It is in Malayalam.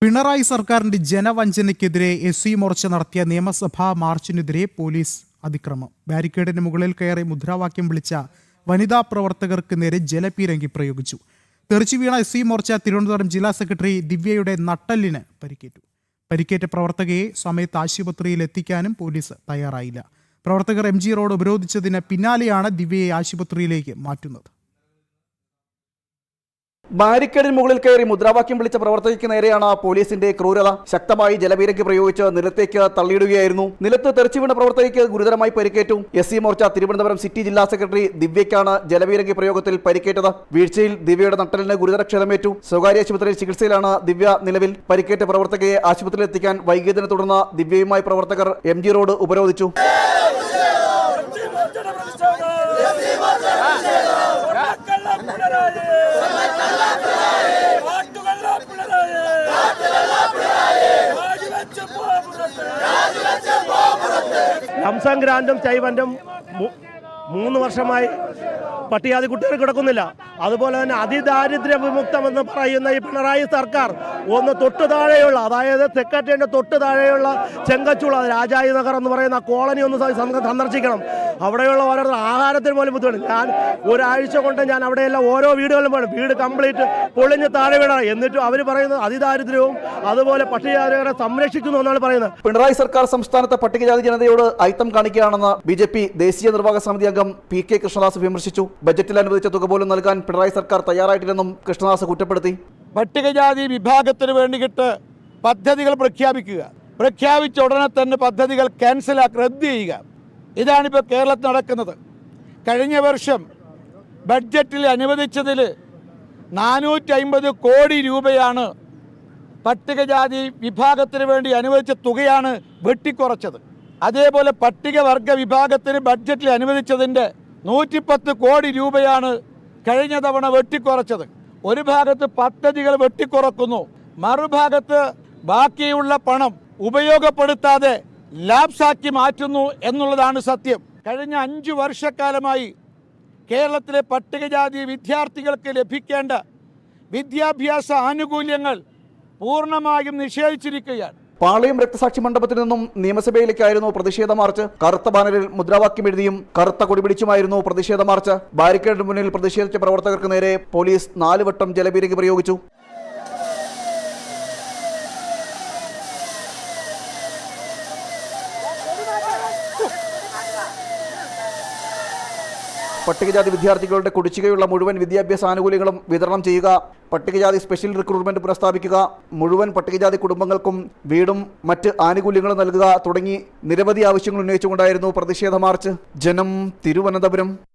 പിണറായി സർക്കാരിന്റെ ജനവഞ്ചനയ്ക്കെതിരെ എസ് മോർച്ച നടത്തിയ നിയമസഭാ മാർച്ചിനെതിരെ പോലീസ് അതിക്രമം. ബാരിക്കേഡിന് മുകളിൽ കയറി മുദ്രാവാക്യം വിളിച്ച വനിതാ പ്രവർത്തകർക്ക് നേരെ ജലപീരങ്കി പ്രയോഗിച്ചു. തെറിച്ചു വീണ എസ് മോർച്ച തിരുവനന്തപുരം ജില്ലാ സെക്രട്ടറി ദിവ്യയുടെ നട്ടെല്ലിന് പരിക്കേറ്റു. പരിക്കേറ്റ പ്രവർത്തകയെ സമയത്ത് ആശുപത്രിയിൽ എത്തിക്കാനും പോലീസ് തയ്യാറായില്ല. പ്രവർത്തകർ MG റോഡ് ഉപരോധിച്ചതിന് പിന്നാലെയാണ് ദിവ്യയെ ആശുപത്രിയിലേക്ക് മാറ്റുന്നത്. ബാരിക്കേഡിന് മുകളിൽ കയറി മുദ്രാവാക്യം വിളിച്ച പ്രവർത്തകയ്ക്ക് നേരെയാണ് പോലീസിന്റെ ക്രൂരത. ശക്തമായി ജലപീരങ്കി പ്രയോഗിച്ച് നിലത്തേക്ക് തള്ളിയിടുകയായിരുന്നു. നിലത്ത് തെറിച്ചു വീണ പ്രവർത്തകയ്ക്ക് ഗുരുതരമായി പരിക്കേറ്റു. SC മോർച്ച തിരുവനന്തപുരം സിറ്റി ജില്ലാ സെക്രട്ടറി ദിവ്യയ്ക്കാണ് ജലപീരങ്കി പ്രയോഗത്തിൽ പരിക്കേറ്റത്. വീഴ്ചയിൽ ദിവ്യയുടെ നട്ടലിന് ഗുരുതര ക്ഷതമേറ്റു. സ്വകാര്യ ആശുപത്രിയിൽ ചികിത്സയിലാണ് ദിവ്യ നിലവിൽ. പരിക്കേറ്റ പ്രവർത്തകയെ ആശുപത്രിയിൽ എത്തിക്കാൻ വൈകിയതിനെ തുടർന്ന് ദിവ്യയുമായി പ്രവർത്തകർ MG റോഡ് ഉപരോധിച്ചു. ഹംസം ഗ്രാൻഡും സ്റ്റൈവൻറ്റും 3 വർഷമായി പട്ടികജാതി കുട്ടികൾ കിടക്കുന്നില്ല. അതുപോലെ തന്നെ അതിദാരിദ്ര്യ വിമുക്തമെന്ന് പറയുന്ന ഈ പിണറായി സർക്കാർ ഒന്ന് തൊട്ട് താഴെയുള്ള, അതായത് സെക്രട്ടറിയുടെ തൊട്ട് താഴെയുള്ള ചെങ്കച്ചുള രാജായി നഗർ എന്ന് പറയുന്ന കോളനി ഒന്ന് സന്ദർശിക്കണം. അവിടെയുള്ള ഓരോ ആഹാരത്തിന് പോലും ബുദ്ധിമുട്ട്. ഞാൻ ഒരാഴ്ച കൊണ്ട് ഞാൻ അവിടെയെല്ലാം ഓരോ വീടുകളും വേണം, വീട് കംപ്ലീറ്റ് പൊളിഞ്ഞ് താഴെ വീടാണ്. എന്നിട്ടും അവർ പറയുന്നത് അതിദാരിദ്ര്യവും അതുപോലെ പട്ടികജാതികളെ സംരക്ഷിക്കുന്നു എന്നാണ് പറയുന്നത്. പിണറായി സർക്കാർ സംസ്ഥാനത്തെ പട്ടികജാതി ജനതയോട് അയിത്തം കാണിക്കുകയാണെന്ന് BJP ദേശീയ നിർവാഹക സമിതി അംഗം PK കൃഷ്ണദാസ് വിമർശിച്ചു. ബജറ്റിൽ അനുവദിച്ച തുക പോലും നൽകാൻ പിണറായി സർക്കാർ തയ്യാറായിട്ടില്ലെന്നും കൃഷ്ണദാസ് കുറ്റപ്പെടുത്തി. പട്ടികജാതി വിഭാഗത്തിന് വേണ്ടിയിട്ട് പദ്ധതികൾ പ്രഖ്യാപിച്ച ഉടനെ തന്നെ പദ്ധതികൾ റദ്ദ് ചെയ്യുക, ഇതാണിപ്പോൾ കേരളത്തിൽ നടക്കുന്നത്. കഴിഞ്ഞ വർഷം ബഡ്ജറ്റിൽ അനുവദിച്ചതിൽ 450 കോടി രൂപയാണ് പട്ടികജാതി വിഭാഗത്തിന് വേണ്ടി അനുവദിച്ച തുകയാണ് വെട്ടിക്കുറച്ചത്. അതേപോലെ പട്ടികവർഗ വിഭാഗത്തിന് ബഡ്ജറ്റിൽ അനുവദിച്ചതിൻ്റെ 110 കോടി രൂപയാണ് കഴിഞ്ഞ തവണ വെട്ടിക്കുറച്ചത്. ഒരു ഭാഗത്ത് പദ്ധതികൾ വെട്ടിക്കുറക്കുന്നു, മറുഭാഗത്ത് ബാക്കിയുള്ള പണം ഉപയോഗപ്പെടുത്താതെ ലാപ്സാക്കി മാറ്റുന്നു എന്നുള്ളതാണ് സത്യം. കഴിഞ്ഞ 5 വർഷക്കാലമായി കേരളത്തിലെ പട്ടികജാതി വിദ്യാർത്ഥികൾക്ക് ലഭിക്കേണ്ട വിദ്യാഭ്യാസ ആനുകൂല്യങ്ങൾ പൂർണ്ണമായും നിഷേധിച്ചിരിക്കുകയാണ്. പാളയം രക്തസാക്ഷി മണ്ഡപത്തിൽ നിന്നും നിയമസഭയിലേക്കായിരുന്നു പ്രതിഷേധ മാർച്ച്. കറുത്ത ബാനറിൽ മുദ്രാവാക്യം എഴുതിയും കറുത്ത കൊടി പിടിച്ചുമായിരുന്നു പ്രതിഷേധ മാർച്ച്. ബാരിക്കേഡിന് മുന്നിൽ പ്രതിഷേധിച്ച പ്രവർത്തകർക്ക് നേരെ പോലീസ് 4 വട്ടം ജലപീരങ്കി പ്രയോഗിച്ചു. പട്ടികജാതി വിദ്യാർത്ഥികളുടെ കുടിശ്ശികയുള്ള മുഴുവൻ വിദ്യാഭ്യാസ ആനുകൂല്യങ്ങളും വിതരണം ചെയ്യുക, പട്ടികജാതി സ്പെഷ്യൽ റിക്രൂട്ട്മെന്റ് പുനഃസ്ഥാപിക്കുക, മുഴുവൻ പട്ടികജാതി കുടുംബങ്ങൾക്കും വീടും മറ്റ് ആനുകൂല്യങ്ങളും നൽകുക തുടങ്ങി നിരവധി ആവശ്യങ്ങൾ ഉന്നയിച്ചുകൊണ്ടായിരുന്നു പ്രതിഷേധ മാർച്ച്. ജനം, തിരുവനന്തപുരം.